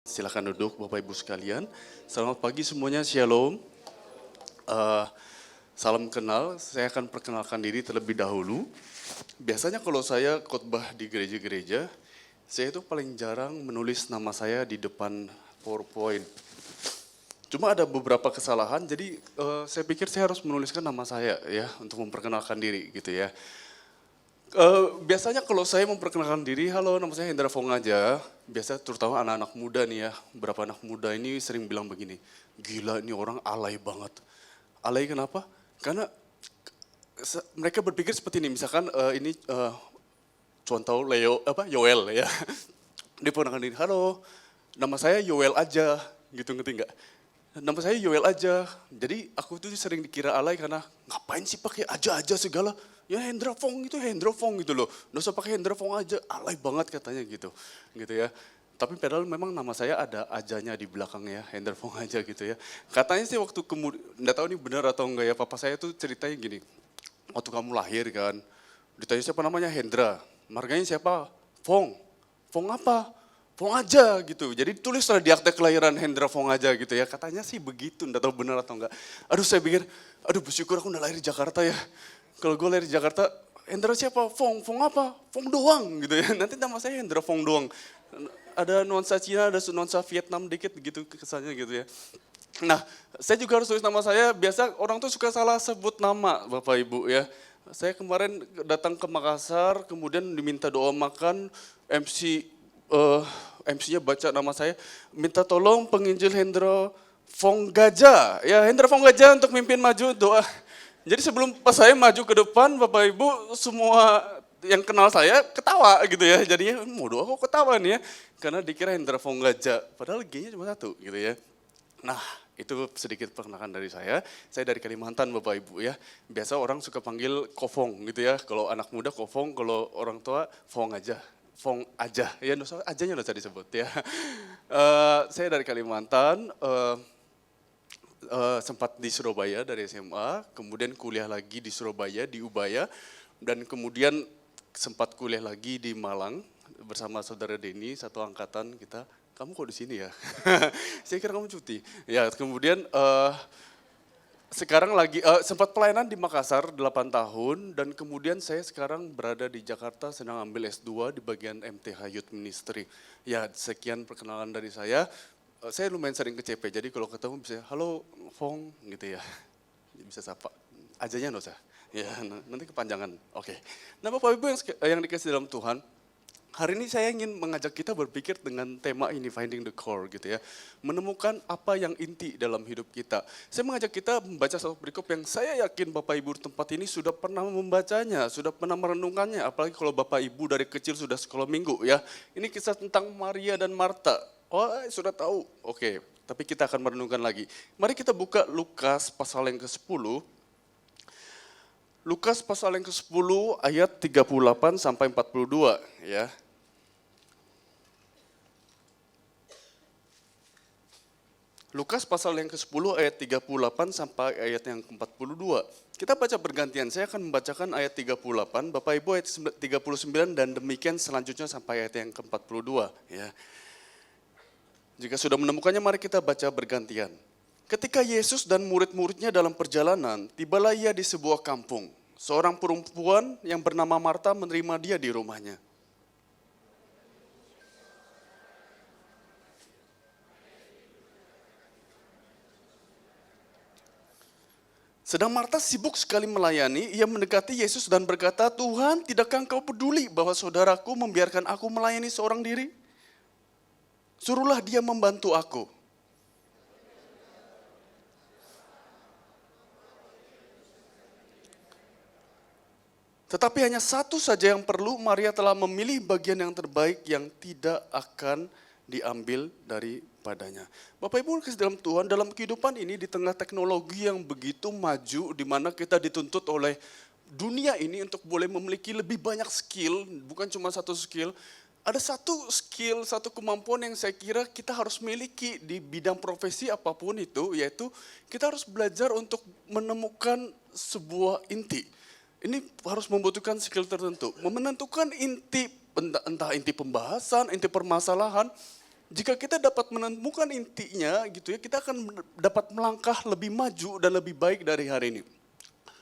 Silakan duduk Bapak Ibu sekalian. Selamat pagi semuanya, Shalom. Eh, Salam kenal, saya akan perkenalkan diri terlebih dahulu. Biasanya kalau saya khotbah di gereja-gereja, saya itu paling jarang menulis nama saya di depan PowerPoint. Cuma ada beberapa kesalahan, jadi saya pikir saya harus menuliskan nama saya ya untuk memperkenalkan diri gitu ya. Biasanya kalau saya memperkenalkan diri, halo nama saya Hendra Fong aja. Biasa terutama anak-anak muda nih ya, beberapa anak muda ini sering bilang begini, gila ini orang alay banget. Alay kenapa? Karena mereka berpikir seperti ini, misalkan ini contoh Yoel ya. Dia perkenalkan diri, halo nama saya Yoel aja, gitu ngerti nggak? Nama saya Yoel aja, jadi aku tuh sering dikira alay karena ngapain sih pakai aja segala. Ya Hendra Fong itu Hendra Fong gitu loh, nggak usah pakai Hendra Fong aja, alay banget katanya gitu ya. Tapi padahal memang nama saya ada ajanya di belakangnya, Hendra Fong aja gitu ya. Katanya sih waktu kemudian, nggak tahu ini benar atau enggak ya, papa saya tuh ceritanya gini, waktu kamu lahir kan, ditanya siapa namanya Hendra, marganya siapa? Fong, Fong apa? Fong aja gitu. Jadi tulislah di akte kelahiran Hendra Fong aja gitu ya. Katanya sih begitu, enggak tahu benar atau enggak. Aduh saya pikir, aduh bersyukur aku udah lahir di Jakarta ya. Kalau gue lahir di Jakarta, Hendra siapa? Fong, Fong apa? Fong doang gitu ya. Nanti nama saya Hendra Fong doang. Ada nuansa Cina, ada nuansa Vietnam dikit gitu kesannya gitu ya. Nah, saya juga harus tulis nama saya, biasa orang tuh suka salah sebut nama Bapak Ibu ya. Saya kemarin datang ke Makassar, kemudian diminta doa makan, MC-nya baca nama saya, minta tolong penginjil Hendra Fong Gajah. Ya Hendra Fong Gajah untuk mimpin maju doa. Jadi sebelum pas saya maju ke depan, Bapak Ibu semua yang kenal saya ketawa gitu ya. Jadinya mau doa kok ketawa nih ya. Karena dikira Hendra Fong Gajah, padahal G-nya cuma satu gitu ya. Nah, itu sedikit perkenalan dari saya. Saya dari Kalimantan Bapak Ibu ya. Biasa orang suka panggil Kofong gitu ya. Kalau anak muda Kofong, kalau orang tua Fong aja. Fong aja, ya ajanya udah disebut ya. Saya dari Kalimantan, sempat di Surabaya dari SMA, kemudian kuliah lagi di Surabaya, di Ubaya, dan kemudian sempat kuliah lagi di Malang bersama saudara Denny, satu angkatan kita. Kamu kok di sini ya? Saya kira kamu cuti. Ya, kemudian sekarang lagi sempat pelayanan di Makassar 8 tahun dan kemudian saya sekarang berada di Jakarta sedang ambil S2 di bagian MTH Youth Ministry. Ya, sekian perkenalan dari saya. Saya lumayan sering ke CP, jadi kalau ketemu bisa, halo Fong gitu ya. Bisa sapa. Ajanya nggak usah. Ya, nanti kepanjangan. Oke. Nah, Bapak Ibu yang dikasih dalam Tuhan, hari ini saya ingin mengajak kita berpikir dengan tema ini, Finding the Core gitu ya. Menemukan apa yang inti dalam hidup kita. Saya mengajak kita membaca satu perikop yang saya yakin Bapak Ibu di tempat ini sudah pernah membacanya, sudah pernah merenungkannya. Apalagi kalau Bapak Ibu dari kecil sudah sekolah minggu ya. Ini kisah tentang Maria dan Marta. Oh sudah tahu, oke. Tapi kita akan merenungkan lagi. Mari kita buka Lukas pasal yang ke-10. Lukas pasal yang ke-10 ayat 38 sampai 42 ya. Lukas pasal yang ke-10 ayat 38 sampai ayat yang ke-42. Kita baca bergantian, saya akan membacakan ayat 38, Bapak Ibu ayat 39 dan demikian selanjutnya sampai ayat yang ke-42 ya. Jika sudah menemukannya mari kita baca bergantian. Ketika Yesus dan murid-muridnya dalam perjalanan, tibalah ia di sebuah kampung. Seorang perempuan yang bernama Marta menerima dia di rumahnya. Sedang Marta sibuk sekali melayani, ia mendekati Yesus dan berkata, Tuhan, tidakkah engkau peduli bahwa saudaraku membiarkan aku melayani seorang diri? Suruhlah dia membantu aku. Tetapi hanya satu saja yang perlu, Maria telah memilih bagian yang terbaik yang tidak akan diambil daripadanya. Bapak Ibu dalam Tuhan, dalam kehidupan ini di tengah teknologi yang begitu maju, di mana kita dituntut oleh dunia ini untuk boleh memiliki lebih banyak skill, bukan cuma satu skill, ada satu skill, satu kemampuan yang saya kira kita harus miliki di bidang profesi apapun itu, yaitu kita harus belajar untuk menemukan sebuah inti. Ini harus membutuhkan skill tertentu, menentukan inti, entah inti pembahasan, inti permasalahan, Jika kita dapat menemukan intinya gitu ya, kita akan dapat melangkah lebih maju dan lebih baik dari hari ini.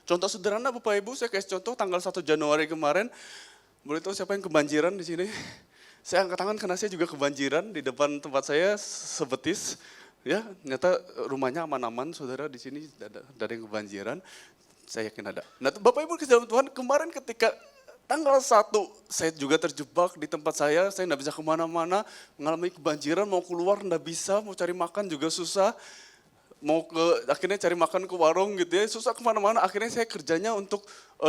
Contoh sederhana Bapak Ibu, saya kasih contoh tanggal 1 Januari kemarin, boleh tahu siapa yang kebanjiran di sini? Saya angkat tangan karena saya juga kebanjiran di depan tempat saya sebetis. Ya, ternyata rumahnya aman-aman, saudara di sini tidak ada yang kebanjiran. Saya yakin ada. Nah, Bapak Ibu kasih dalam Tuhan, kemarin ketika tanggal 1, saya juga terjebak di tempat saya tidak bisa kemana-mana, mengalami kebanjiran, mau keluar tidak bisa, mau cari makan juga susah, akhirnya cari makan ke warung gitu ya, susah kemana-mana, akhirnya saya kerjanya untuk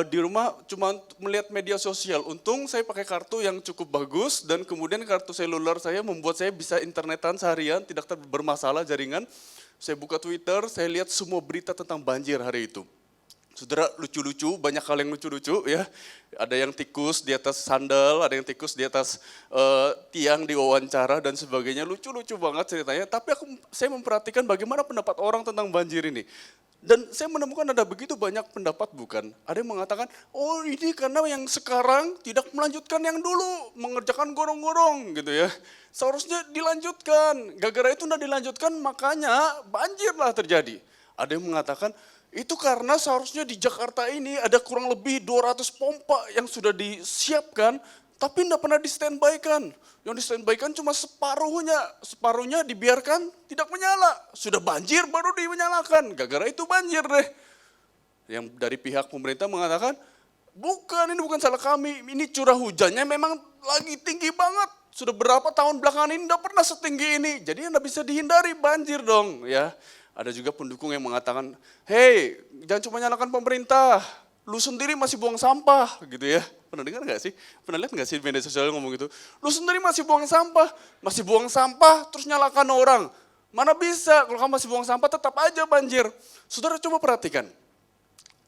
di rumah cuma melihat media sosial. Untung saya pakai kartu yang cukup bagus dan kemudian kartu seluler saya membuat saya bisa internetan seharian, tidak bermasalah jaringan. Saya buka Twitter, saya lihat semua berita tentang banjir hari itu. Saudara, lucu-lucu, banyak hal yang lucu-lucu ya. Ada yang tikus di atas sandal, ada yang tikus di atas tiang diwawancara dan sebagainya. Lucu-lucu banget ceritanya, tapi saya memperhatikan bagaimana pendapat orang tentang banjir ini. Dan saya menemukan ada begitu banyak pendapat bukan. Ada yang mengatakan, oh ini karena yang sekarang tidak melanjutkan yang dulu, mengerjakan gorong-gorong gitu ya. Seharusnya dilanjutkan, gara-gara itu tidak dilanjutkan makanya banjirlah terjadi. Ada yang mengatakan, itu karena seharusnya di Jakarta ini ada kurang lebih 200 pompa yang sudah disiapkan, tapi tidak pernah di-standby-kan. Yang di-standby-kan cuma separuhnya dibiarkan tidak menyala. Sudah banjir baru dinyalakan, gara-gara itu banjir deh. Yang dari pihak pemerintah mengatakan, ini bukan salah kami, ini curah hujannya memang lagi tinggi banget. Sudah berapa tahun belakangan ini tidak pernah setinggi ini, jadi tidak bisa dihindari banjir dong ya. Ada juga pendukung yang mengatakan, hei jangan cuma nyalakan pemerintah, lu sendiri masih buang sampah gitu ya. Pernah dengar gak sih? Pernah lihat gak sih di media sosial ngomong gitu? Lu sendiri masih buang sampah terus nyalakan orang. Mana bisa kalau kamu masih buang sampah tetap aja banjir. Saudara coba perhatikan,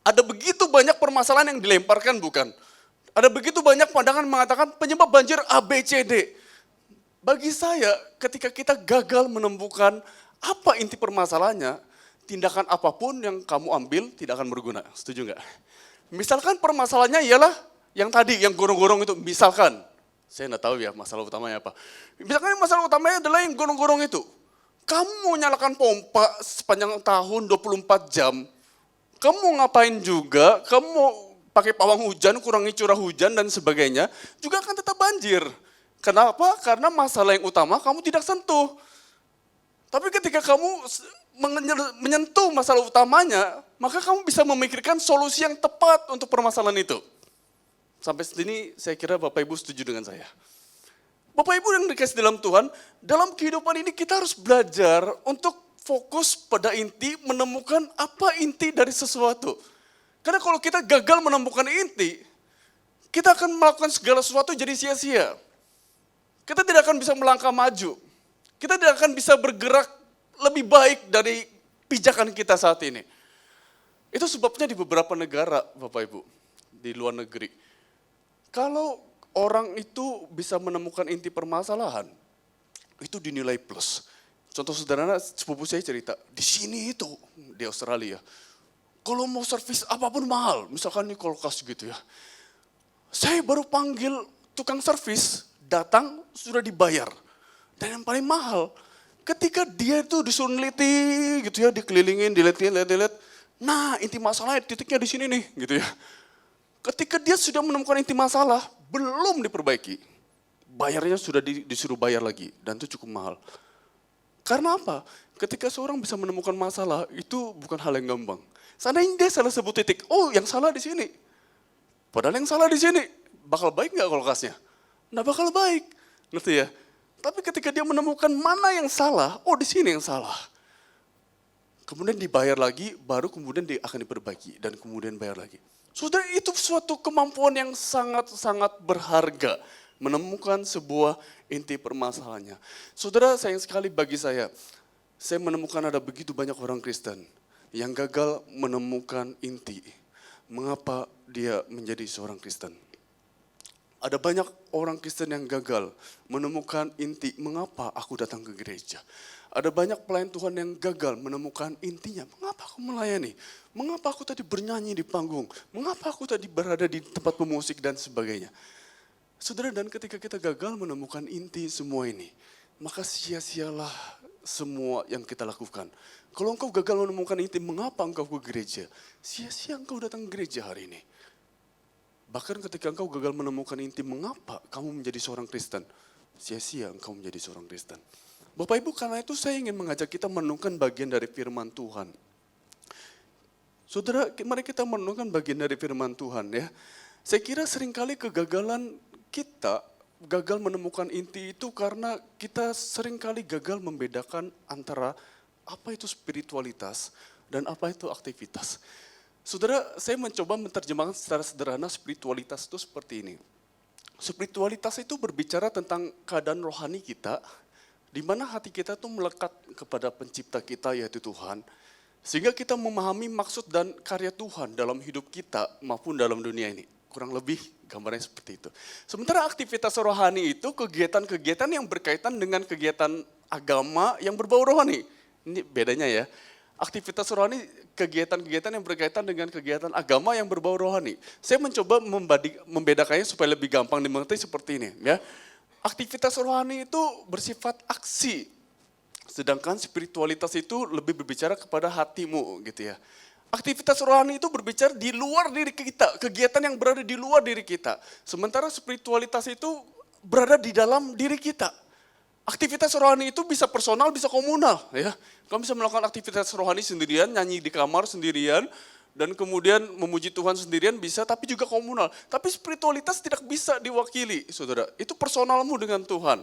ada begitu banyak permasalahan yang dilemparkan bukan? Ada begitu banyak pandangan mengatakan penyebab banjir A, B, C, D. Bagi saya ketika kita gagal menemukan apa inti permasalahannya, tindakan apapun yang kamu ambil tidak akan berguna. Setuju nggak? Misalkan permasalahannya ialah yang tadi, yang gorong-gorong itu. Misalkan, saya nggak tahu ya masalah utamanya apa. Misalkan masalah utamanya adalah yang gorong-gorong itu. Kamu mau nyalakan pompa sepanjang tahun 24 jam, kamu mau ngapain juga, kamu mau pakai pawang hujan, kurangi curah hujan dan sebagainya, juga akan tetap banjir. Kenapa? Karena masalah yang utama kamu tidak sentuh. Tapi ketika kamu menyentuh masalah utamanya, maka kamu bisa memikirkan solusi yang tepat untuk permasalahan itu. Sampai sini saya kira Bapak Ibu setuju dengan saya. Bapak Ibu yang dikasih dalam Tuhan, dalam kehidupan ini kita harus belajar untuk fokus pada inti, menemukan apa inti dari sesuatu. Karena kalau kita gagal menemukan inti, kita akan melakukan segala sesuatu jadi sia-sia. Kita tidak akan bisa melangkah maju. Kita tidak akan bisa bergerak lebih baik dari pijakan kita saat ini. Itu sebabnya di beberapa negara, Bapak Ibu, di luar negeri. Kalau orang itu bisa menemukan inti permasalahan, itu dinilai plus. Contoh sederhana, sepupu saya cerita, di sini itu, di Australia, kalau mau servis apapun mahal, misalkan ini kulkas gitu ya. Saya baru panggil tukang servis, datang sudah dibayar. Dan yang paling mahal, ketika dia itu disuruh neliti gitu ya, dikelilingin, dilihat. Nah inti masalahnya titiknya di sini nih gitu ya. Ketika dia sudah menemukan inti masalah, belum diperbaiki. Bayarnya sudah disuruh bayar lagi dan itu cukup mahal. Karena apa? Ketika seorang bisa menemukan masalah, itu bukan hal yang gampang. Seandainya dia salah sebut titik, oh yang salah di sini. Padahal yang salah di sini, bakal baik nggak kulkasnya? Nggak bakal baik, ngerti ya? Tapi ketika dia menemukan mana yang salah, oh di sini yang salah. Kemudian dibayar lagi, baru kemudian dia akan diperbaiki dan kemudian bayar lagi. Saudara, itu suatu kemampuan yang sangat-sangat berharga. Menemukan sebuah inti permasalahannya. Saudara, sayang sekali bagi saya menemukan ada begitu banyak orang Kristen yang gagal menemukan inti. Mengapa dia menjadi seorang Kristen? Ada banyak orang Kristen yang gagal menemukan inti, mengapa aku datang ke gereja. Ada banyak pelayan Tuhan yang gagal menemukan intinya, mengapa aku melayani, mengapa aku tadi bernyanyi di panggung, mengapa aku tadi berada di tempat pemusik dan sebagainya. Saudara, dan ketika kita gagal menemukan inti semua ini, maka sia-sialah semua yang kita lakukan. Kalau engkau gagal menemukan inti mengapa engkau ke gereja, sia-sia engkau datang ke gereja hari ini. Bahkan ketika engkau gagal menemukan inti mengapa kamu menjadi seorang Kristen, sia-sia engkau menjadi seorang Kristen. Bapak Ibu, karena itu saya ingin mengajak kita merenungkan bagian dari firman Tuhan. Saudara, mari kita merenungkan bagian dari firman Tuhan ya. Saya kira seringkali kegagalan kita, gagal menemukan inti itu karena kita seringkali gagal membedakan antara apa itu spiritualitas dan apa itu aktivitas. Saudara, saya mencoba menerjemahkan secara sederhana spiritualitas itu seperti ini. Spiritualitas itu berbicara tentang keadaan rohani kita, di mana hati kita tuh melekat kepada pencipta kita yaitu Tuhan, sehingga kita memahami maksud dan karya Tuhan dalam hidup kita maupun dalam dunia ini. Kurang lebih gambarnya seperti itu. Sementara aktivitas rohani itu kegiatan-kegiatan yang berkaitan dengan kegiatan agama yang berbau rohani. Ini bedanya ya. Aktivitas rohani, kegiatan-kegiatan yang berkaitan dengan kegiatan agama yang berbau rohani. Saya mencoba membedakannya supaya lebih gampang dimengerti seperti ini ya. Aktivitas rohani itu bersifat aksi, sedangkan spiritualitas itu lebih berbicara kepada hatimu gitu ya. Aktivitas rohani itu berbicara di luar diri kita, kegiatan yang berada di luar diri kita. Sementara spiritualitas itu berada di dalam diri kita. Aktivitas rohani itu bisa personal, bisa komunal ya. Kamu bisa melakukan aktivitas rohani sendirian, nyanyi di kamar sendirian, dan kemudian memuji Tuhan sendirian bisa, tapi juga komunal. Tapi spiritualitas tidak bisa diwakili, saudara. Itu personalmu dengan Tuhan.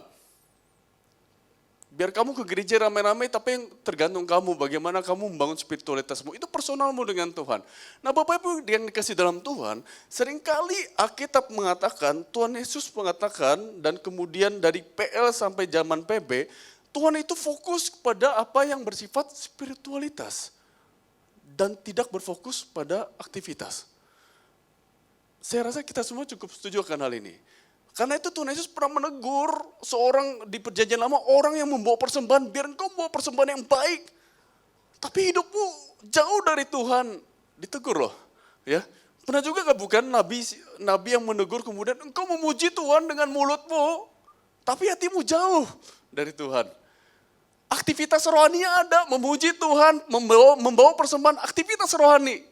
Biar kamu ke gereja rame-rame, tapi yang tergantung kamu, bagaimana kamu membangun spiritualitasmu. Itu personalmu dengan Tuhan. Nah Bapak Ibu yang dikasih dalam Tuhan, seringkali Alkitab mengatakan, Tuhan Yesus mengatakan, dan kemudian dari PL sampai zaman PB, Tuhan itu fokus pada apa yang bersifat spiritualitas. Dan tidak berfokus pada aktivitas. Saya rasa kita semua cukup setuju akan hal ini. Karena itu Tuhan Yesus pernah menegur seorang di perjanjian lama, orang yang membawa persembahan, biar engkau membawa persembahan yang baik. Tapi hidupmu jauh dari Tuhan, ditegur loh. Ya, pernah juga gak bukan nabi yang menegur kemudian engkau memuji Tuhan dengan mulutmu, tapi hatimu jauh dari Tuhan. Aktivitas rohani ada, memuji Tuhan, membawa persembahan, aktivitas rohani.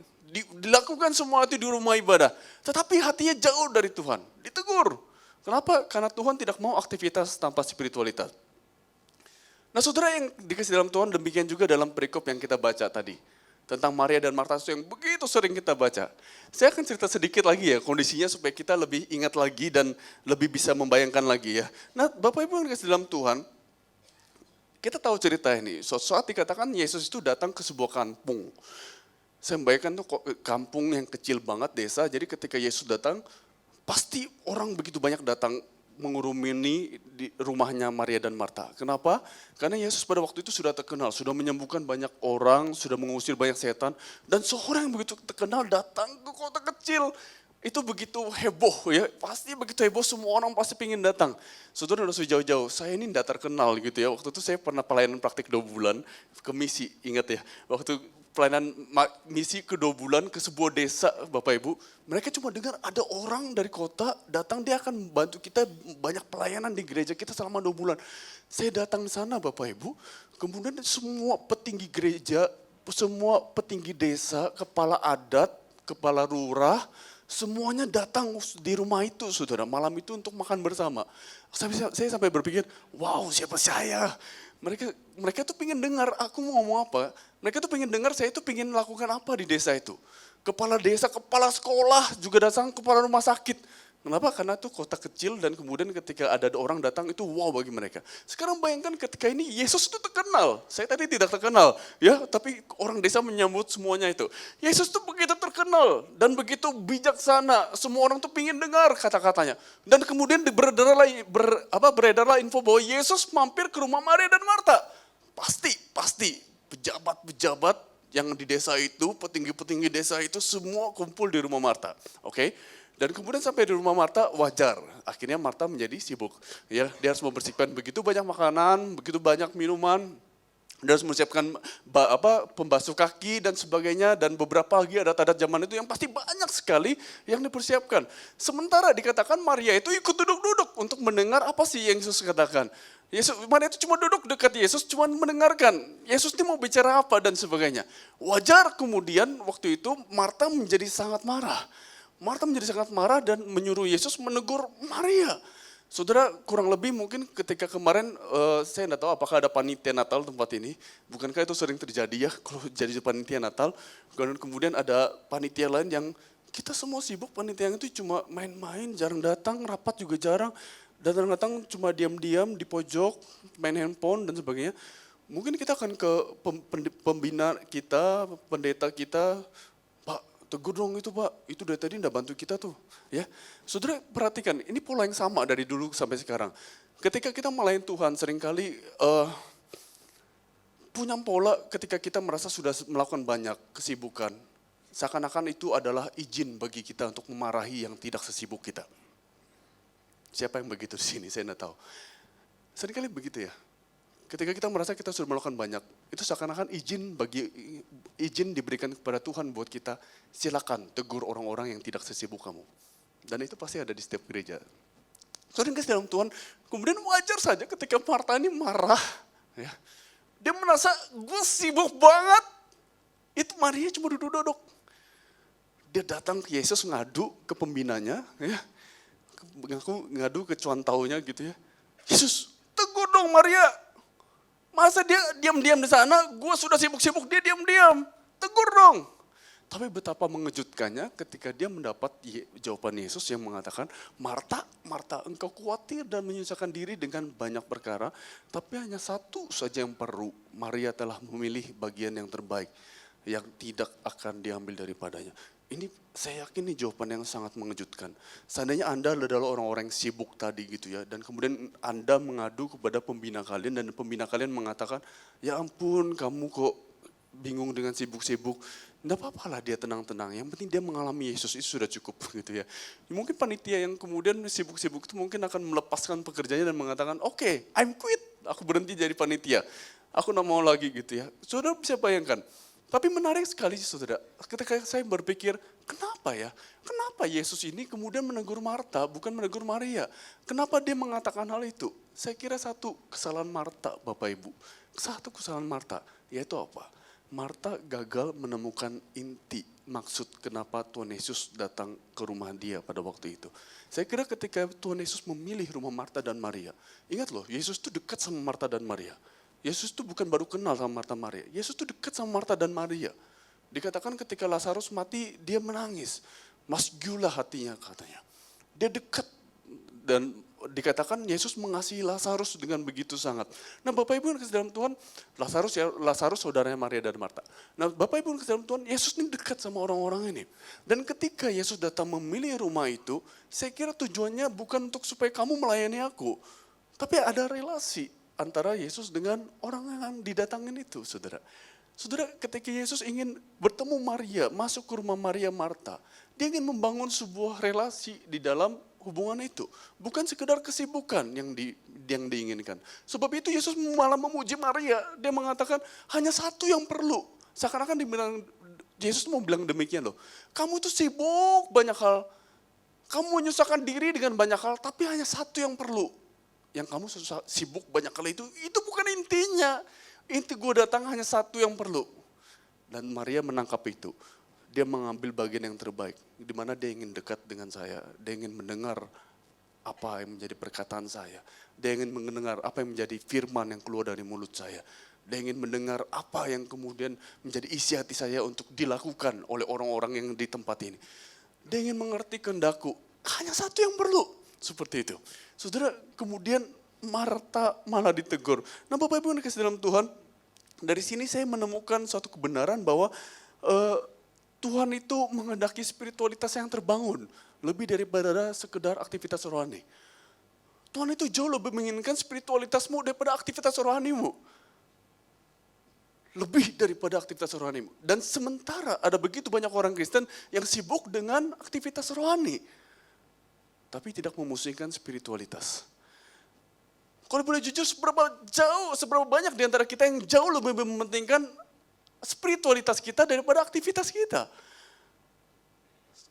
Dilakukan semua itu di rumah ibadah. Tetapi hatinya jauh dari Tuhan, ditegur. Kenapa? Karena Tuhan tidak mau aktivitas tanpa spiritualitas. Nah saudara yang dikasih dalam Tuhan, demikian juga dalam perikop yang kita baca tadi. Tentang Maria dan Marta yang begitu sering kita baca. Saya akan cerita sedikit lagi ya kondisinya supaya kita lebih ingat lagi dan lebih bisa membayangkan lagi ya. Nah Bapak Ibu yang dikasih dalam Tuhan, kita tahu cerita ini. Suatu saat dikatakan Yesus itu datang ke sebuah kampung. Saya membayangkan tuh kampung yang kecil banget, desa. Jadi ketika Yesus datang, pasti orang begitu banyak datang mengurumuni di rumahnya Maria dan Marta. Kenapa? Karena Yesus pada waktu itu sudah terkenal, sudah menyembuhkan banyak orang, sudah mengusir banyak setan. Dan seorang yang begitu terkenal datang ke kota kecil. Itu begitu heboh ya, pasti begitu heboh, semua orang pasti pengen datang. Saudara udah jauh-jauh, saya ini tidak terkenal gitu ya. Waktu itu saya pernah pelayanan praktik 2 bulan ke misi, ingat ya. Waktu pelayanan misi ke 2 bulan ke sebuah desa Bapak Ibu. Mereka cuma dengar ada orang dari kota datang, dia akan bantu kita banyak pelayanan di gereja kita selama 2 bulan. Saya datang di sana Bapak Ibu, kemudian semua petinggi gereja, semua petinggi desa, kepala adat, kepala lurah, semuanya datang di rumah itu saudara, malam itu untuk makan bersama. Saya sampai berpikir, wow siapa saya? Mereka tuh pengen dengar aku mau ngomong apa. Mereka tuh pengen dengar saya tuh pengen melakukan apa di desa itu. Kepala desa, kepala sekolah juga datang, kepala rumah sakit. Kenapa? Karena itu kota kecil dan kemudian ketika ada orang datang itu wow bagi mereka. Sekarang bayangkan ketika ini Yesus itu terkenal. Saya tadi tidak terkenal ya, tapi orang desa menyambut semuanya itu. Yesus itu begitu terkenal dan begitu bijaksana. Semua orang tuh pengen dengar kata-katanya. Dan kemudian beredarlah info bahwa Yesus mampir ke rumah Maria dan Marta. Pasti pejabat-pejabat yang di desa itu, petinggi-petinggi desa itu semua kumpul di rumah Marta. Oke? Dan kemudian sampai di rumah Marta wajar, akhirnya Marta menjadi sibuk. Ya, dia harus membersihkan begitu banyak makanan, begitu banyak minuman. Dia harus menyiapkan pembasuh kaki dan sebagainya, dan beberapa lagi adat-adat zaman itu yang pasti banyak sekali yang dipersiapkan. Sementara dikatakan Maria itu ikut duduk-duduk untuk mendengar apa sih yang Yesus katakan. Maria itu cuma duduk dekat Yesus, cuma mendengarkan. Yesus ini mau bicara apa dan sebagainya. Wajar kemudian waktu itu Marta menjadi sangat marah. Marta menjadi sangat marah dan menyuruh Yesus menegur Maria. Saudara, kurang lebih mungkin ketika kemarin, saya tidak tahu apakah ada panitia Natal tempat ini. Bukankah itu sering terjadi ya, kalau jadi panitia Natal. Dan kemudian ada panitia lain yang kita semua sibuk, panitia yang itu cuma main-main, jarang datang, rapat juga jarang. Datang-datang cuma diam-diam di pojok, main handphone dan sebagainya. Mungkin kita akan ke pembina kita, pendeta kita, Pak, tegur dong itu Pak, itu dari tadi enggak bantu kita tuh. Ya, saudara perhatikan, ini pola yang sama dari dulu sampai sekarang. Ketika kita melayani Tuhan, seringkali punya pola ketika kita merasa sudah melakukan banyak kesibukan. Seakan-akan itu adalah izin bagi kita untuk memarahi yang tidak sesibuk kita. Siapa yang begitu di sini, saya tidak tahu. Seringkali begitu ya. Ketika kita merasa kita sudah melakukan banyak, itu seakan-akan izin diberikan kepada Tuhan buat kita, silakan tegur orang-orang yang tidak sesibuk kamu. Dan itu pasti ada di setiap gereja. Saudara kasih dalam Tuhan, kemudian wajar saja ketika Marta ini marah. Ya. Dia merasa, gue sibuk banget. Itu Maria cuma duduk-duduk. Dia datang ke Yesus ngadu ke pembinanya. Ya. Ngadu ke cuan taunya gitu ya. Yesus, tegur dong Maria. Masa dia diam-diam di sana, gue sudah sibuk-sibuk, dia diam-diam. Tegur dong. Tapi betapa mengejutkannya ketika dia mendapat jawaban Yesus yang mengatakan, Marta, Marta, engkau khawatir dan menyusahkan diri dengan banyak perkara, tapi hanya satu saja yang perlu. Maria telah memilih bagian yang terbaik, yang tidak akan diambil daripadanya. Ini saya yakin ini jawaban yang sangat mengejutkan. Seandainya Anda adalah orang-orang yang sibuk tadi gitu ya, dan kemudian Anda mengadu kepada pembina kalian, dan pembina kalian mengatakan, ya ampun kamu kok bingung dengan sibuk-sibuk. Nggak apa-apa lah dia tenang-tenang, yang penting dia mengalami Yesus itu sudah cukup gitu ya. Mungkin panitia yang kemudian sibuk-sibuk itu mungkin akan melepaskan pekerjaannya dan mengatakan, oke, I'm quit, aku berhenti jadi panitia. Aku nggak mau lagi gitu ya. Saudara bisa bayangkan. Tapi menarik sekali saudara, ketika saya berpikir, kenapa ya? Kenapa Yesus ini kemudian menegur Marta, bukan menegur Maria? Kenapa dia mengatakan hal itu? Saya kira satu kesalahan Marta, Bapak Ibu. Satu kesalahan Marta, yaitu apa? Marta gagal menemukan inti maksud kenapa Tuhan Yesus datang ke rumah dia pada waktu itu. Saya kira ketika Tuhan Yesus memilih rumah Marta dan Maria, ingat loh, Yesus itu dekat sama Marta dan Maria. Yesus itu bukan baru kenal sama Marta Maria. Yesus itu dekat sama Marta dan Maria. Dikatakan ketika Lazarus mati, dia menangis. Masjulah hatinya katanya. Dia dekat dan dikatakan Yesus mengasihi Lazarus dengan begitu sangat. Nah Bapak Ibu yang kasih dalam Tuhan, Lazarus saudaranya Maria dan Marta. Nah Bapak Ibu yang kasih dalam Tuhan, Yesus ini dekat sama orang-orang ini. Dan ketika Yesus datang memilih rumah itu, saya kira tujuannya bukan untuk supaya kamu melayani aku. Tapi ada relasi antara Yesus dengan orang yang didatangin itu, saudara. Saudara, ketika Yesus ingin bertemu Maria, masuk ke rumah Maria Marta, dia ingin membangun sebuah relasi di dalam hubungan itu. Bukan sekedar kesibukan yang diinginkan. Sebab itu Yesus malah memuji Maria. Dia mengatakan hanya satu yang perlu. Seakan-akan Yesus mau bilang demikian loh. Kamu tuh sibuk banyak hal. Kamu menyusahkan diri dengan banyak hal, tapi hanya satu yang perlu. Yang kamu sibuk banyak hal itu bukan intinya. Inti gue datang hanya satu yang perlu. Dan Maria menangkap itu. Dia mengambil bagian yang terbaik. Di mana dia ingin dekat dengan saya. Dia ingin mendengar apa yang menjadi perkataan saya. Dia ingin mendengar apa yang menjadi firman yang keluar dari mulut saya. Dia ingin mendengar apa yang kemudian menjadi isi hati saya untuk dilakukan oleh orang-orang yang di tempat ini. Dia ingin mengerti kehendakku. Hanya satu yang perlu. Seperti itu. Saudara, kemudian Marta malah ditegur. Nah Bapak Ibu yang dikasih dalam Tuhan, dari sini saya menemukan suatu kebenaran bahwa Tuhan itu menghendaki spiritualitas yang terbangun. Lebih daripada sekedar aktivitas rohani. Tuhan itu jauh lebih menginginkan spiritualitasmu daripada aktivitas rohanimu. Lebih daripada aktivitas rohanimu. Dan sementara ada begitu banyak orang Kristen yang sibuk dengan aktivitas rohani. Tapi tidak memusingkan spiritualitas. Kalau boleh jujur, seberapa banyak di antara kita yang jauh lebih mementingkan spiritualitas kita daripada aktivitas kita.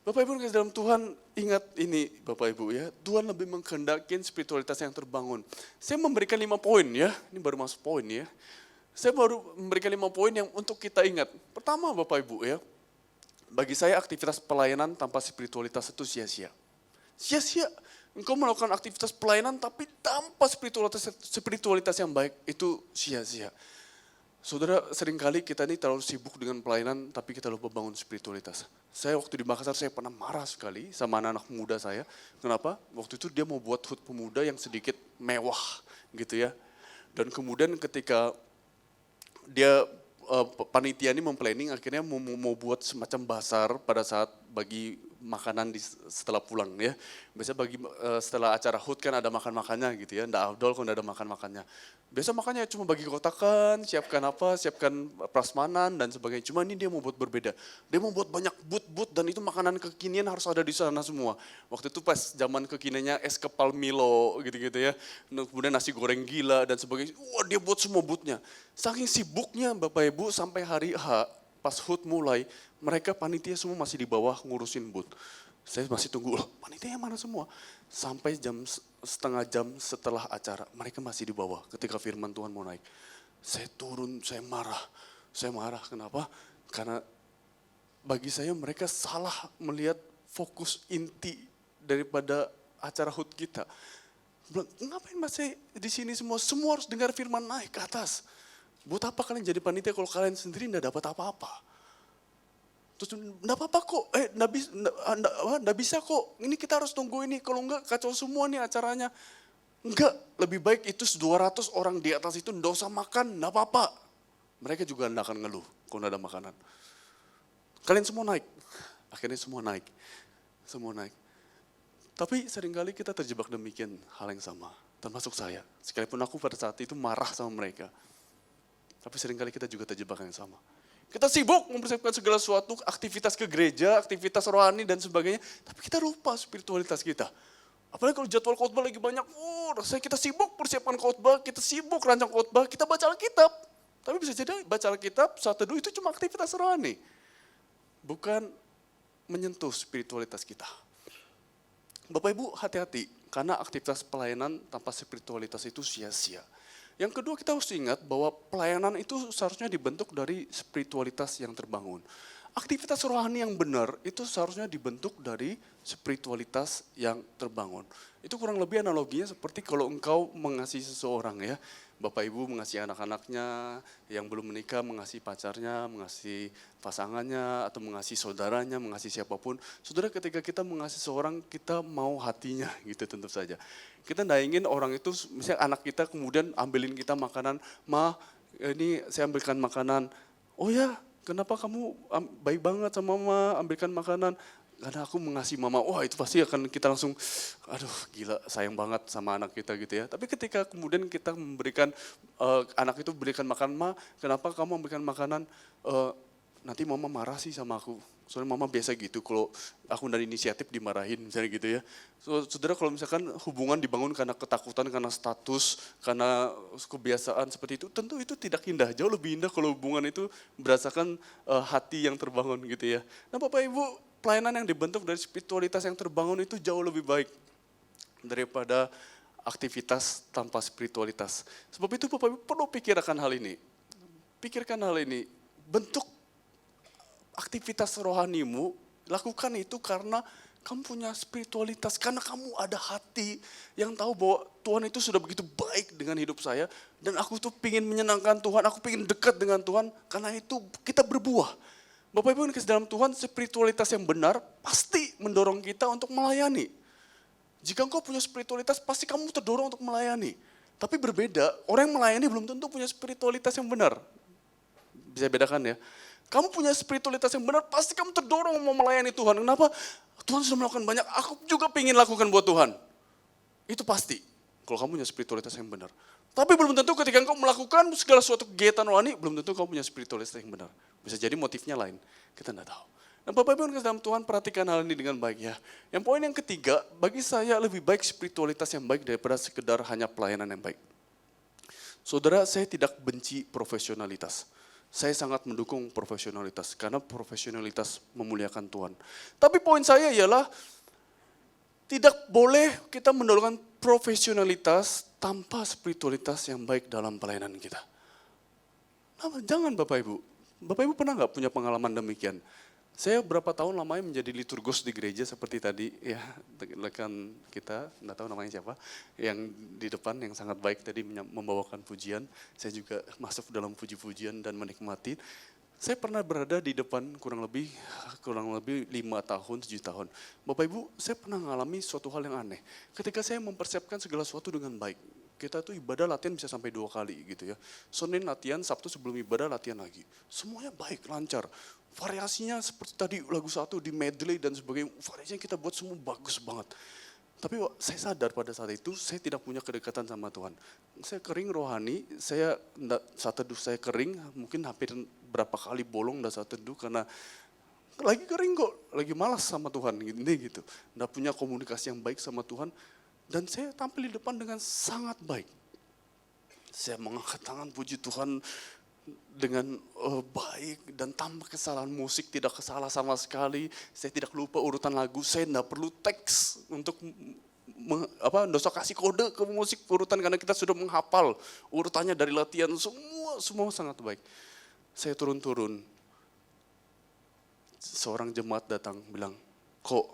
Bapak Ibu yang dalam Tuhan, ingat ini Bapak Ibu ya, Tuhan lebih menghendaki spiritualitas yang terbangun. Saya memberikan 5 poin ya, ini baru masuk poin ya. Saya baru memberikan 5 poin yang untuk kita ingat. Pertama Bapak Ibu ya, bagi saya aktivitas pelayanan tanpa spiritualitas itu sia-sia. Sia-sia, engkau melakukan aktivitas pelayanan tapi tanpa spiritualitas yang baik, itu sia-sia. Saudara, seringkali kita ini terlalu sibuk dengan pelayanan, tapi kita lupa bangun spiritualitas. Saya waktu di Makassar, saya pernah marah sekali sama anak-anak muda saya. Kenapa? Waktu itu dia mau buat HUT pemuda yang sedikit mewah gitu ya. Dan kemudian ketika dia panitia ini memplanning, akhirnya mau buat semacam bazar pada saat bagi makanan setelah pulang ya. Biasanya bagi setelah acara HUT kan ada makan-makannya gitu ya. Nggak afdol kalau nggak ada makan-makannya. Biasa makannya cuma bagi kotakan, siapkan prasmanan dan sebagainya. Cuma ini dia mau buat berbeda. Dia mau buat banyak but-but dan itu makanan kekinian harus ada di sana semua. Waktu itu pas zaman kekiniannya es kepal Milo gitu-gitu ya. Kemudian nasi goreng gila dan sebagainya. Wah, dia buat semua butnya. Saking sibuknya Bapak Ibu sampai hari H pas HUT mulai, mereka panitia semua masih di bawah ngurusin but. Saya masih tunggu, panitia mana semua? Sampai setengah jam setelah acara, mereka masih di bawah ketika firman Tuhan mau naik. Saya turun, saya marah. Saya marah, kenapa? Karena bagi saya mereka salah melihat fokus inti daripada acara HUT kita. Bilang, ngapain masih di sini semua? Semua harus dengar firman naik ke atas. Buat apa kalian jadi panitia kalau kalian sendiri tidak dapat apa-apa? Terus enggak apa-apa kok, enggak bisa kok, ini kita harus tunggu ini, kalau enggak kacau semua nih acaranya. Enggak, lebih baik itu 200 orang di atas itu enggak usah makan, enggak apa-apa. Mereka juga enggak akan ngeluh kalau enggak ada makanan. Kalian semua naik, akhirnya semua naik. Semua naik. Tapi seringkali kita terjebak demikian hal yang sama, termasuk saya. Sekalipun aku pada saat itu marah sama mereka. Tapi seringkali kita juga terjebak yang sama. Kita sibuk mempersiapkan segala sesuatu, aktivitas ke gereja, aktivitas rohani dan sebagainya. Tapi kita lupa spiritualitas kita. Apalagi kalau jadwal khotbah lagi banyak, rasanya kita sibuk persiapkan khotbah, kita sibuk rancang khotbah, kita baca Alkitab. Tapi bisa jadi baca Alkitab, saat teduh itu cuma aktivitas rohani. Bukan menyentuh spiritualitas kita. Bapak Ibu hati-hati, karena aktivitas pelayanan tanpa spiritualitas itu sia-sia. Yang kedua kita harus ingat bahwa pelayanan itu seharusnya dibentuk dari spiritualitas yang terbangun. Aktivitas rohani yang benar itu seharusnya dibentuk dari spiritualitas yang terbangun. Itu kurang lebih analoginya seperti kalau engkau mengasihi seseorang ya. Bapak Ibu mengasihi anak-anaknya, yang belum menikah mengasihi pacarnya, mengasihi pasangannya, atau mengasihi saudaranya, mengasihi siapapun. Saudara, ketika kita mengasihi seorang, kita mau hatinya gitu tentu saja. Kita tidak ingin orang itu, misalnya anak kita kemudian ambilin kita makanan, Ma, ini saya ambilkan makanan. Oh ya, kenapa kamu baik banget sama Mama, ambilkan makanan. Karena aku mengasihi Mama, wah itu pasti akan kita langsung, aduh gila sayang banget sama anak kita gitu ya. Tapi ketika kemudian kita memberikan, anak itu berikan makan, Ma, kenapa kamu memberikan makanan, nanti Mama marah sih sama aku. Soalnya Mama biasa gitu, kalau aku dari inisiatif dimarahin misalnya gitu ya. Saudara, kalau misalkan hubungan dibangun karena ketakutan, karena status, karena kebiasaan seperti itu, tentu itu tidak indah. Jauh lebih indah kalau hubungan itu berdasarkan hati yang terbangun gitu ya. Nah Bapak Ibu, pelayanan yang dibentuk dari spiritualitas yang terbangun itu jauh lebih baik daripada aktivitas tanpa spiritualitas. Sebab itu Bapak Ibu perlu pikirkan hal ini. Pikirkan hal ini, bentuk aktivitas rohanimu, lakukan itu karena kamu punya spiritualitas, karena kamu ada hati yang tahu bahwa Tuhan itu sudah begitu baik dengan hidup saya, dan aku tuh pingin menyenangkan Tuhan, aku pingin dekat dengan Tuhan, karena itu kita berbuah. Bapak Ibu yang kasih dalam Tuhan, spiritualitas yang benar pasti mendorong kita untuk melayani. Jika engkau punya spiritualitas, pasti kamu terdorong untuk melayani. Tapi berbeda, orang yang melayani belum tentu punya spiritualitas yang benar. Bisa bedakan ya. Kamu punya spiritualitas yang benar, pasti kamu terdorong mau melayani Tuhan. Kenapa? Tuhan sudah melakukan banyak, aku juga pengen lakukan buat Tuhan. Itu pasti, kalau kamu punya spiritualitas yang benar. Tapi belum tentu ketika engkau melakukan segala suatu kegiatan rohani, belum tentu kamu punya spiritualitas yang benar. Bisa jadi motifnya lain, kita tidak tahu. Dan Bapak Ibu yang kasih dalam Tuhan, perhatikan hal ini dengan baik ya. Yang poin yang ketiga, bagi saya lebih baik spiritualitas yang baik daripada sekedar hanya pelayanan yang baik. Saudara, saya tidak benci profesionalitas. Saya sangat mendukung profesionalitas, karena profesionalitas memuliakan Tuhan. Tapi poin saya ialah, tidak boleh kita mendahulukan profesionalitas tanpa spiritualitas yang baik dalam pelayanan kita. Nah, jangan Bapak Ibu. Bapak Ibu pernah nggak punya pengalaman demikian? Saya berapa tahun lamanya menjadi liturgus di gereja seperti tadi ya, rekan kita, nggak tahu namanya siapa, yang di depan yang sangat baik tadi membawakan pujian. Saya juga masuk dalam puji-pujian dan menikmati. Saya pernah berada di depan kurang lebih 5 tahun, 7 tahun. Bapak Ibu, saya pernah mengalami suatu hal yang aneh. Ketika saya mempersiapkan segala sesuatu dengan baik, kita tuh ibadah latihan bisa sampai 2 kali gitu ya. Senin latihan, Sabtu sebelum ibadah latihan lagi. Semuanya baik, lancar. Variasinya seperti tadi lagu satu di medley dan sebagainya, variasinya kita buat semua bagus banget. Tapi saya sadar pada saat itu saya tidak punya kedekatan sama Tuhan. Saya kering rohani, saat teduh saya kering, mungkin hampir berapa kali bolong dan saat teduh karena lagi kering kok, lagi malas sama Tuhan gitu. Nggak punya komunikasi yang baik sama Tuhan. Dan saya tampil di depan dengan sangat baik. Saya mengangkat tangan puji Tuhan dengan baik dan tanpa kesalahan musik, tidak kesalah sama sekali. Saya tidak lupa urutan lagu, saya tidak perlu teks untuk dosa kasih kode ke musik urutan karena kita sudah menghafal urutannya dari latihan, semua sangat baik. Saya turun-turun, seorang jemaat datang bilang, kok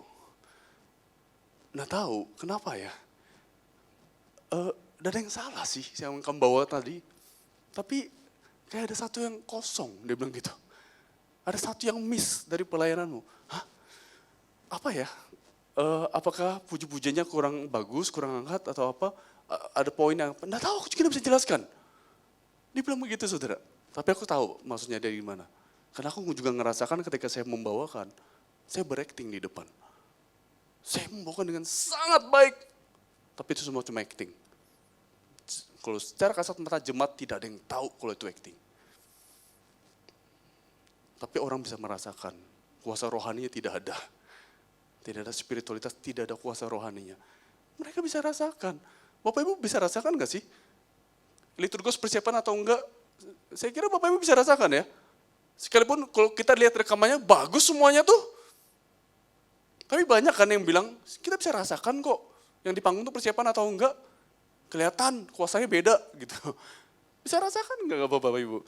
nggak tahu kenapa ya, ada yang salah sih yang kamu bawa tadi, tapi kayak ada satu yang kosong, dia bilang gitu. Ada satu yang miss dari pelayananmu. Hah? Apa ya? Apakah puji-pujiannya kurang bagus, kurang angkat atau apa? Ada poin yang, nggak tahu, aku juga nggak bisa jelaskan. Dia bilang begitu saudara. Tapi aku tahu maksudnya dari mana. Karena aku juga ngerasakan ketika saya membawakan, saya berakting di depan. Saya membawakan dengan sangat baik, tapi itu semua cuma acting. Kalau secara kasat mata jemaat tidak ada yang tahu kalau itu acting. Tapi orang bisa merasakan kuasa rohaninya tidak ada. Tidak ada spiritualitas, tidak ada kuasa rohaninya. Mereka bisa rasakan. Bapak Ibu bisa rasakan gak sih? Liturgus persiapan atau enggak? Saya kira Bapak Ibu bisa rasakan ya. Sekalipun kalau kita lihat rekamannya bagus semuanya tuh. Tapi banyak kan yang bilang, kita bisa rasakan kok. Yang di panggung tuh persiapan atau enggak. Kelihatan kuasanya beda gitu. Bisa rasakan enggak Bapak Ibu?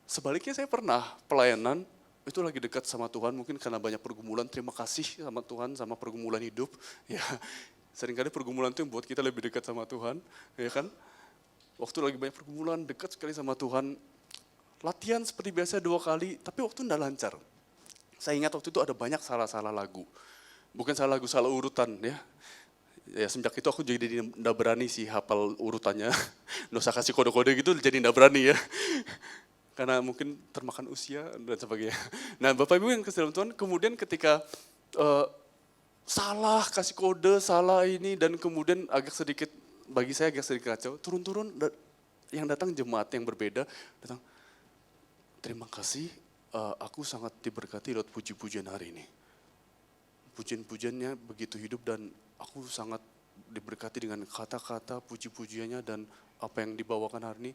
Sebaliknya saya pernah pelayanan, itu lagi dekat sama Tuhan, mungkin karena banyak pergumulan, terima kasih sama Tuhan, sama pergumulan hidup. Ya, seringkali pergumulan itu yang buat kita lebih dekat sama Tuhan, ya kan? Waktu lagi banyak pergumulan, dekat sekali sama Tuhan, latihan seperti biasa 2 kali, tapi waktu enggak lancar. Saya ingat waktu itu ada banyak salah-salah lagu. Bukan salah lagu, salah urutan ya. Ya semenjak itu aku jadi enggak berani sih hafal urutannya. Nggak usah kasih kode-kode gitu jadi enggak berani ya. Karena mungkin termakan usia dan sebagainya. Nah Bapak Ibu yang kasih dalam Tuhan, kemudian ketika salah kasih kode, salah ini dan kemudian agak sedikit, bagi saya agak sedikit kacau, turun-turun yang datang jemaat yang berbeda, datang, terima kasih, aku sangat diberkati lewat puji-pujian hari ini. Pujian-pujiannya begitu hidup dan aku sangat diberkati dengan kata-kata puji-pujiannya dan apa yang dibawakan hari ini.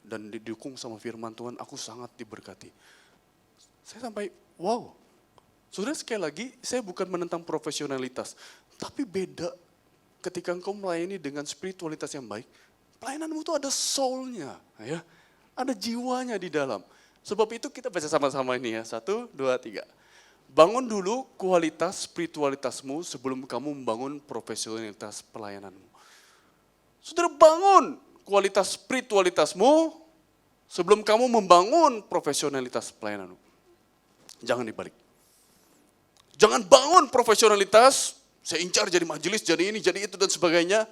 Dan didukung sama firman Tuhan, aku sangat diberkati. Saya sampai, wow. Saudara sekali lagi, saya bukan menentang profesionalitas. Tapi beda ketika engkau melayani dengan spiritualitas yang baik, pelayananmu itu ada soul-nya. Ya. Ada jiwanya di dalam. Sebab itu kita baca sama-sama ini ya, 1, 2, 3. Bangun dulu kualitas spiritualitasmu sebelum kamu membangun profesionalitas pelayananmu. Saudara bangun kualitas spiritualitasmu sebelum kamu membangun profesionalitas pelayananmu. Jangan dibalik. Jangan bangun profesionalitas, saya incar jadi majelis, jadi ini, jadi itu dan sebagainya.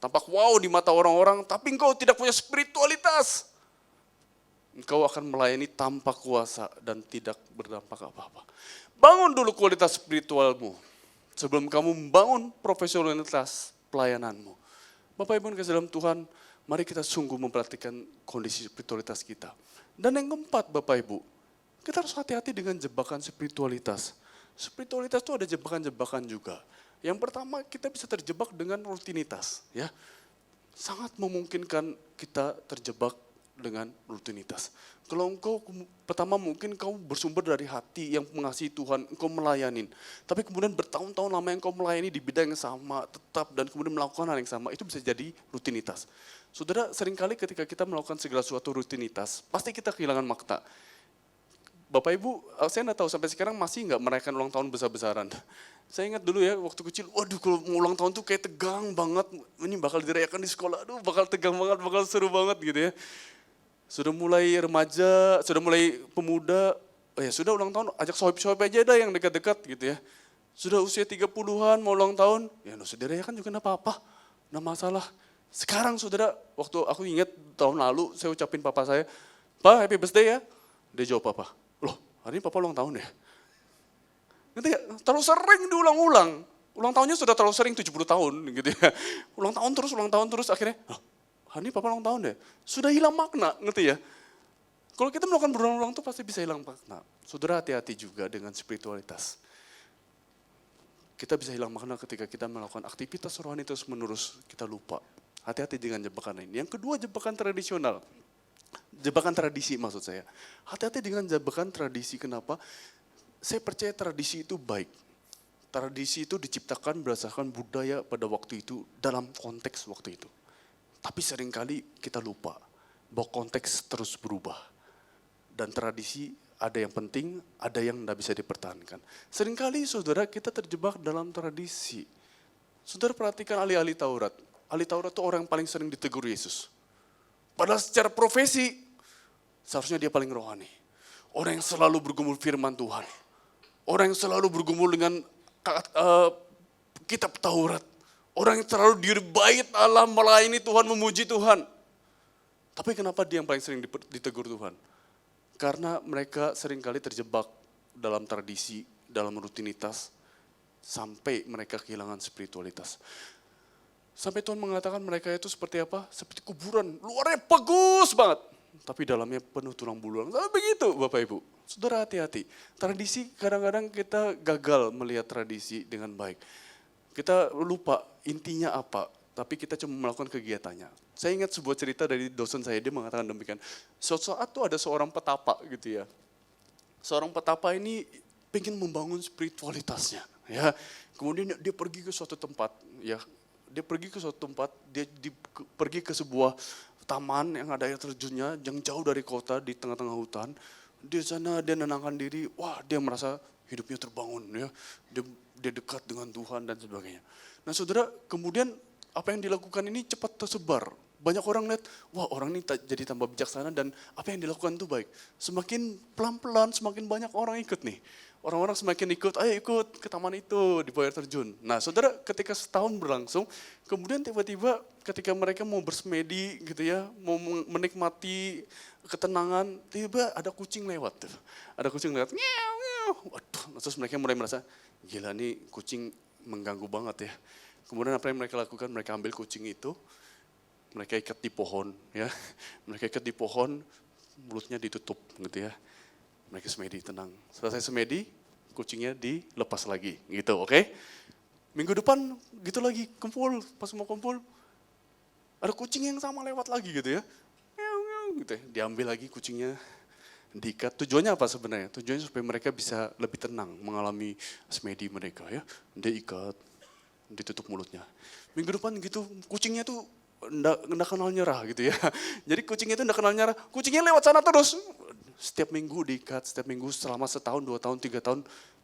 Tampak wow di mata orang-orang, tapi engkau tidak punya spiritualitas. Engkau akan melayani tanpa kuasa dan tidak berdampak apa-apa. Bangun dulu kualitas spiritualmu sebelum kamu membangun profesionalitas pelayananmu. Bapak Ibu yang kasih dalam Tuhan, mari kita sungguh memperhatikan kondisi spiritualitas kita. Dan yang keempat Bapak Ibu, Kita harus hati-hati dengan jebakan spiritualitas. Spiritualitas itu ada jebakan-jebakan juga. Yang pertama kita bisa terjebak dengan rutinitas, ya. Sangat memungkinkan kita terjebak dengan rutinitas. Kalau engkau pertama mungkin kau bersumber dari hati yang mengasihi Tuhan, engkau melayanin. Tapi kemudian bertahun-tahun lama engkau melayani di bidang yang sama, tetap dan kemudian melakukan hal yang sama, itu bisa jadi rutinitas. Saudara, seringkali ketika kita melakukan segala sesuatu rutinitas, pasti kita kehilangan makna. Bapak Ibu, saya nggak tahu sampai sekarang masih nggak merayakan ulang tahun besar-besaran. Saya ingat dulu ya waktu kecil, waduh kalau mau ulang tahun tuh kayak tegang banget. Ini bakal dirayakan di sekolah, aduh bakal tegang banget, bakal seru banget gitu ya. Sudah mulai remaja, sudah mulai pemuda, ya sudah ulang tahun ajak sohib-sohib aja dah yang dekat-dekat gitu ya. Sudah usia 30-an mau ulang tahun, ya no saudara ya kan juga enggak apa-apa, enggak masalah. Sekarang saudara, waktu aku ingat tahun lalu saya ucapin papa saya, "Pak, happy birthday ya." Dia jawab apa? "Loh, hari ini papa ulang tahun ya?" Ngerti gak? Terlalu sering diulang-ulang. Ulang tahunnya sudah terlalu sering 70 tahun gitu ya. Ulang tahun terus akhirnya, "Loh, hari ini papa ulang tahun deh." Sudah hilang makna, ngerti ya? Kalau kita melakukan berulang-ulang itu pasti bisa hilang makna. Saudara hati-hati juga dengan spiritualitas. Kita bisa hilang makna ketika kita melakukan aktivitas rohani terus menerus, kita lupa. Hati-hati dengan jebakan ini. Yang kedua jebakan tradisional. Jebakan tradisi maksud saya. Hati-hati dengan jebakan tradisi, kenapa? Saya percaya tradisi itu baik. Tradisi itu diciptakan berdasarkan budaya pada waktu itu, dalam konteks waktu itu. Tapi seringkali kita lupa bahwa konteks terus berubah. Dan tradisi ada yang penting, ada yang tidak bisa dipertahankan. Seringkali saudara kita terjebak dalam tradisi. Saudara perhatikan ahli-ahli Taurat. Ahli Taurat itu orang yang paling sering ditegur Yesus. Padahal secara profesi, seharusnya dia paling rohani. Orang yang selalu bergumul firman Tuhan. Orang yang selalu bergumul dengan kitab Taurat. Orang yang selalu diri bait Allah, melayani Tuhan, memuji Tuhan. Tapi kenapa dia yang paling sering ditegur Tuhan? Karena mereka seringkali terjebak dalam tradisi, dalam rutinitas, sampai mereka kehilangan spiritualitas. Sampai Tuhan mengatakan mereka itu seperti apa? Seperti kuburan, luarnya bagus banget. Tapi dalamnya penuh tulang belulang. Tapi begitu Bapak Ibu, saudara hati-hati. Tradisi kadang-kadang kita gagal melihat tradisi dengan baik. Kita lupa intinya apa, tapi kita cuma melakukan kegiatannya. Saya ingat sebuah cerita dari dosen saya, dia mengatakan demikian. Suatu saat tuh ada seorang petapa gitu ya. Seorang petapa ini pengen membangun spiritualitasnya. Ya. Kemudian dia pergi ke suatu tempat, ya. Dia pergi ke suatu tempat, pergi ke sebuah taman yang ada air terjunnya, yang jauh dari kota, di tengah-tengah hutan. Di sana dia menenangkan diri, wah dia merasa hidupnya terbangun, ya. Dia dekat dengan Tuhan dan sebagainya. Nah saudara, kemudian apa yang dilakukan ini cepat tersebar. Banyak orang lihat, wah orang ini jadi tambah bijaksana dan apa yang dilakukan itu baik. Semakin pelan-pelan, semakin banyak orang ikut nih. Orang-orang semakin ikut, ayo ikut ke taman itu, di bawah air terjun. Nah saudara, ketika setahun berlangsung, kemudian tiba-tiba ketika mereka mau bersemedi gitu ya, mau menikmati ketenangan, tiba-tiba ada kucing lewat. Ada kucing lewat, nyew, nyew. Waduh, terus mereka mulai merasa, gila nih kucing mengganggu banget ya. Kemudian apa yang mereka lakukan, mereka ambil kucing itu, mereka ikat di pohon, ya. Mereka ikat di pohon, mulutnya ditutup gitu ya. Mereka semedi tenang. Selesai semedi, kucingnya dilepas lagi gitu, oke? Minggu depan gitu lagi, kumpul, pas mau kumpul, ada kucing yang sama lewat lagi gitu ya. Gitu ya. Diambil lagi kucingnya, diikat. Tujuannya apa sebenarnya? Tujuannya supaya mereka bisa lebih tenang mengalami semedi mereka ya. Dia ikat, ditutup mulutnya. Minggu depan gitu, kucingnya tuh enggak kenal nyerah gitu ya. Jadi kucingnya itu enggak kenal nyerah, kucingnya lewat sana terus. Setiap minggu diikat, setiap minggu selama setahun, 2 tahun, 3 tahun,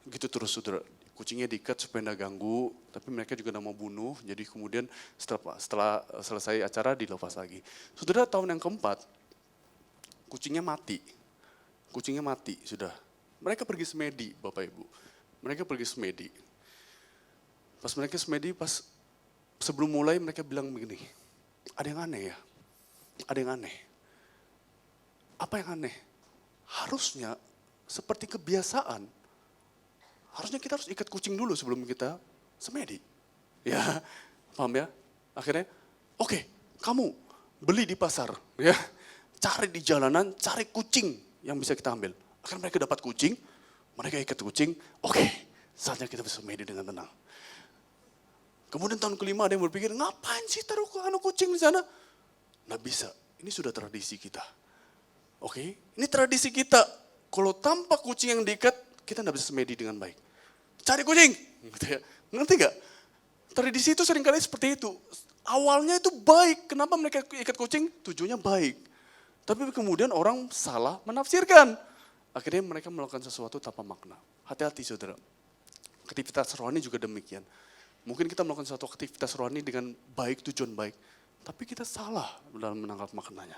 gitu terus saudara. Kucingnya diikat supaya enggak ganggu, tapi mereka juga enggak mau bunuh. Jadi kemudian setelah selesai acara dilepas lagi. Saudara, tahun yang keempat, kucingnya mati. Kucingnya mati sudah. Mereka pergi semedi Bapak Ibu. Mereka pergi semedi. Pas mereka semedi, sebelum mulai mereka bilang begini, ada yang aneh ya, ada yang aneh. Apa yang aneh? Harusnya seperti kebiasaan, harusnya kita harus ikat kucing dulu sebelum kita semedi. Ya, paham ya? Akhirnya, oke, kamu beli di pasar, ya, cari di jalanan, cari kucing yang bisa kita ambil. Akan mereka dapat kucing, mereka ikat kucing, oke, saatnya kita bisa semedi dengan tenang. Kemudian tahun kelima ada yang berpikir, ngapain sih taruh kucing di sana? Nggak bisa, ini sudah tradisi kita. Oke, ini tradisi kita. Kalau tanpa kucing yang diikat, kita nggak bisa semedi dengan baik. Cari kucing, gitu ya. Ngerti nggak? Tradisi itu seringkali seperti itu. Awalnya itu baik, kenapa mereka ikat kucing? Tujuannya baik. Tapi kemudian orang salah menafsirkan. Akhirnya mereka melakukan sesuatu tanpa makna. Hati-hati saudara. Aktivitas rohani juga demikian. Mungkin kita melakukan suatu aktivitas rohani dengan baik, tujuan baik. Tapi kita salah dalam menangkap maknanya.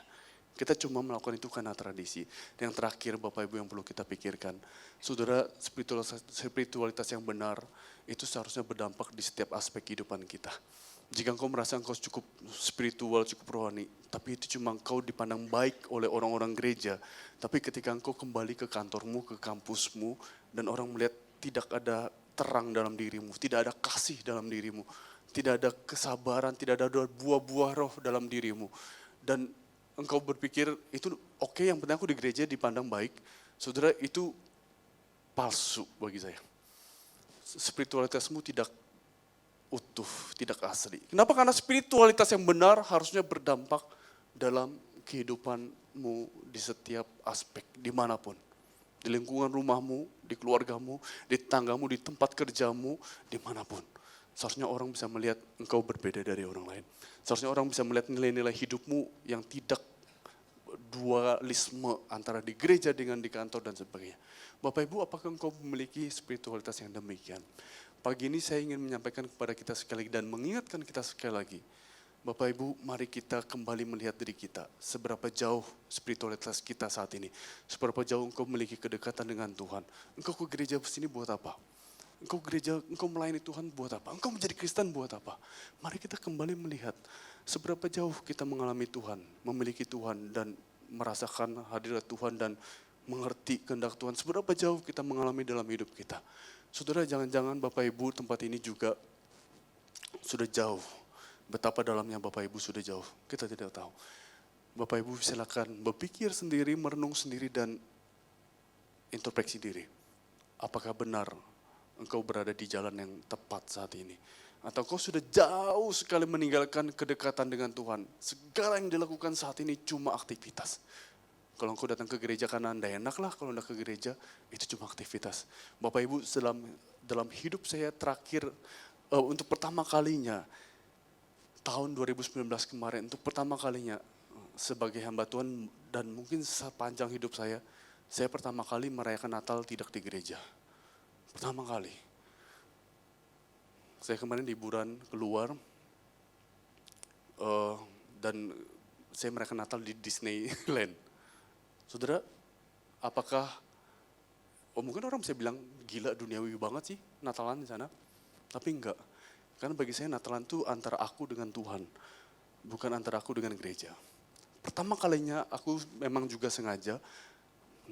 Kita cuma melakukan itu karena tradisi. Dan yang terakhir Bapak Ibu yang perlu kita pikirkan. Saudara, spiritualitas yang benar itu seharusnya berdampak di setiap aspek kehidupan kita. Jika engkau merasa engkau cukup spiritual, cukup rohani, tapi itu cuma engkau dipandang baik oleh orang-orang gereja. Tapi ketika engkau kembali ke kantormu, ke kampusmu, dan orang melihat tidak ada terang dalam dirimu, tidak ada kasih dalam dirimu, tidak ada kesabaran, tidak ada buah-buah roh dalam dirimu. Dan engkau berpikir itu oke, yang penting aku di gereja dipandang baik. Saudara, itu palsu bagi saya. Spiritualitasmu tidak utuh, tidak asli. Kenapa? Karena spiritualitas yang benar harusnya berdampak dalam kehidupanmu di setiap aspek, dimanapun. Di lingkungan rumahmu, di keluargamu, di tanggamu, di tempat kerjamu, dimanapun. Seharusnya orang bisa melihat engkau berbeda dari orang lain. Seharusnya orang bisa melihat nilai-nilai hidupmu yang tidak dualisme antara di gereja dengan di kantor dan sebagainya. Bapak Ibu, apakah engkau memiliki spiritualitas yang demikian? Pagi ini saya ingin menyampaikan kepada kita sekali lagi dan mengingatkan kita sekali lagi. Bapak Ibu, mari kita kembali melihat diri kita. Seberapa jauh spiritualitas kita saat ini. Seberapa jauh engkau memiliki kedekatan dengan Tuhan. Engkau ke gereja sini buat apa? Engkau gereja, engkau melayani Tuhan buat apa? Engkau menjadi Kristen buat apa? Mari kita kembali melihat seberapa jauh kita mengalami Tuhan, memiliki Tuhan dan merasakan hadirat Tuhan dan mengerti kehendak Tuhan. Seberapa jauh kita mengalami dalam hidup kita. Saudara, jangan-jangan Bapak Ibu tempat ini juga sudah jauh. Betapa dalamnya Bapak Ibu sudah jauh, kita tidak tahu. Bapak Ibu silakan berpikir sendiri, merenung sendiri dan introspeksi diri. Apakah benar engkau berada di jalan yang tepat saat ini? Atau kau sudah jauh sekali meninggalkan kedekatan dengan Tuhan. Segala yang dilakukan saat ini cuma aktivitas. Kalau engkau datang ke gereja karena Anda enak lah, kalau Anda ke gereja itu cuma aktivitas. Bapak Ibu, dalam hidup saya terakhir, untuk pertama kalinya, tahun 2019 kemarin, untuk pertama kalinya sebagai hamba Tuhan dan mungkin sepanjang hidup saya pertama kali merayakan Natal tidak di gereja. Pertama kali. Saya kemarin liburan keluar dan saya merayakan Natal di Disneyland. Saudara, apakah, mungkin orang bisa bilang gila duniawi banget sih Natalan di sana, tapi enggak. Karena bagi saya Natalan itu antara aku dengan Tuhan, bukan antara aku dengan gereja. Pertama kalinya aku memang juga sengaja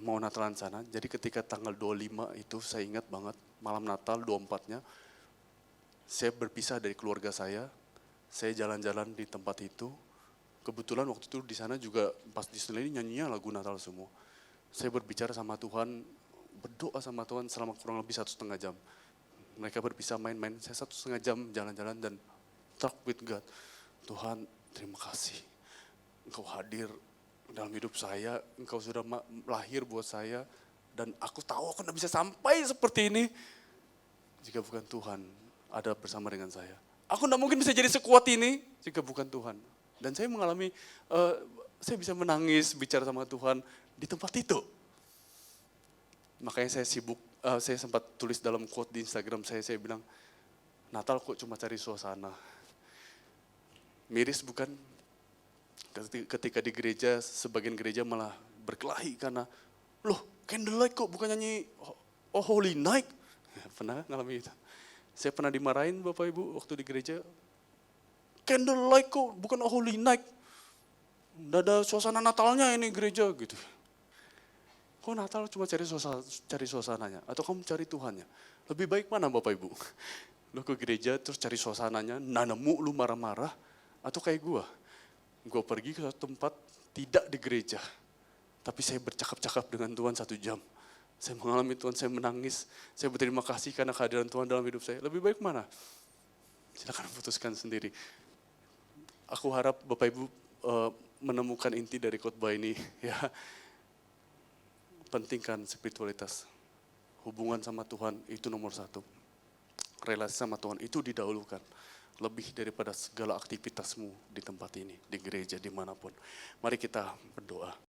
mau Natalan sana, jadi ketika tanggal 25 itu saya ingat banget, malam Natal 24-nya, saya berpisah dari keluarga saya jalan-jalan di tempat itu. Kebetulan waktu itu di sana juga pas di Disneyland nyanyinya lagu Natal semua. Saya berbicara sama Tuhan, berdoa sama Tuhan selama kurang lebih 1,5 jam. Mereka berpisah main-main, saya 1,5 jam jalan-jalan dan talk with God. Tuhan, terima kasih. Engkau hadir dalam hidup saya, Engkau sudah lahir buat saya, dan aku tahu aku tidak bisa sampai seperti ini jika bukan Tuhan ada bersama dengan saya. Aku tidak mungkin bisa jadi sekuat ini jika bukan Tuhan. Dan saya mengalami, saya bisa menangis bicara sama Tuhan di tempat itu. Makanya saya sempat tulis dalam quote di Instagram saya bilang, Natal kok cuma cari suasana. Miris bukan? Ketika di gereja, sebagian gereja malah berkelahi karena, loh candlelight kok bukan nyanyi Oh Holy Night? Ya, pernah ngalami itu. Saya pernah dimarahin Bapak Ibu waktu di gereja, candlelight kok bukan Oh Holy Night? Nggak ada suasana Natalnya ini gereja gitu. Kok Natal cuma cari suasananya? Atau kamu cari Tuhannya? Lebih baik mana Bapak Ibu? Lu ke gereja terus cari suasananya, nanamu lu marah-marah, atau kayak gue pergi ke suatu tempat tidak di gereja, tapi saya bercakap-cakap dengan Tuhan 1 jam. Saya mengalami Tuhan, saya menangis, saya berterima kasih karena kehadiran Tuhan dalam hidup saya. Lebih baik mana? Silakan putuskan sendiri. Aku harap Bapak Ibu menemukan inti dari khotbah ini. Ya, pentingkan spiritualitas. Hubungan sama Tuhan itu nomor satu. Relasi sama Tuhan itu didahulukan. Lebih daripada segala aktivitasmu di tempat ini, di gereja, dimanapun. Mari kita berdoa.